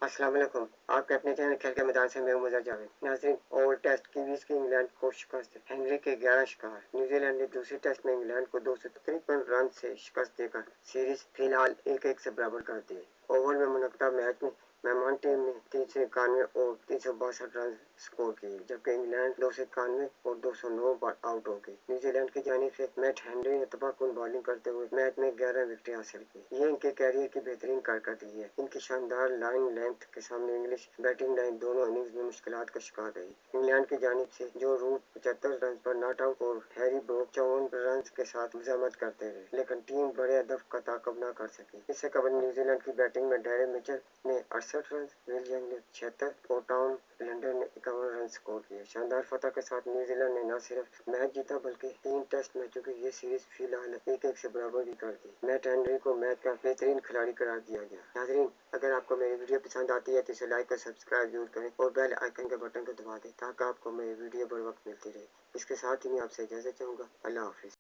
अस्सलाम वालेकुम। आपके अपने चैनल खेल के मैदान से मैं मुजर जावेद। नाज़रीन, ओवल टेस्ट की 20 की इंग्लैंड को शिकस्त, हेनरी के 11 शिकार। न्यूजीलैंड ने दूसरे टेस्ट में इंग्लैंड को 253 रन से शिकस्त देकर सीरीज फिलहाल 1-1 से बराबर कर दी। ओवल में मुनक्किदा मैच में मेहमान टीम ने 391 और 362 रन स्कोर किए, जबकि इंग्लैंड 291 और 209 पर आउट हो गई। न्यूजीलैंड की जानिब से मैट हेनरी ने तबाहकुन बॉलिंग करते हुए मैच में 11 विकेटें हासिल की। ये इनके कैरियर की बेहतरीन कारकर्दगी है। इनकी शानदार लाइन लेंथ के सामने इंग्लिश बैटिंग लाइन दोनों इनिंग्स में मुश्किलात का शिकार रही। इंग्लैंड की जानिब से जो रूट 75 रन पर नॉट आउट और हैरी ब्रोक 54 रन के साथ मजामत करते रहे, लेकिन टीम बड़े अदब का ताकब न कर सकी। इससे कबल न्यूजीलैंड की बैटिंग में डैरेन मिचेल ने 68 रन, विल यंग ने 76 और टॉम लैंडर ने 51 रन स्कोर किए। शानदार फतह के साथ न्यूजीलैंड ने न सिर्फ मैच जीता बल्कि 3 टेस्ट मैचों की ये सीरीज फिलहाल 1-1 से बराबर भी कर दी। मैट हेनरी को मैच का बेहतरीन खिलाड़ी करार दिया गया। नाजरीन, अगर आपको मेरी वीडियो पसंद आती है तो इसे लाइक और सब्सक्राइब जरूर करें और बेल आइकन के बटन को दबा दें ताकि आपको मेरी वीडियो बर वक्त मिलती रहे। इसके साथ ही मैं आपसे इजाजत चाहूँगा। अल्लाह हाफिज।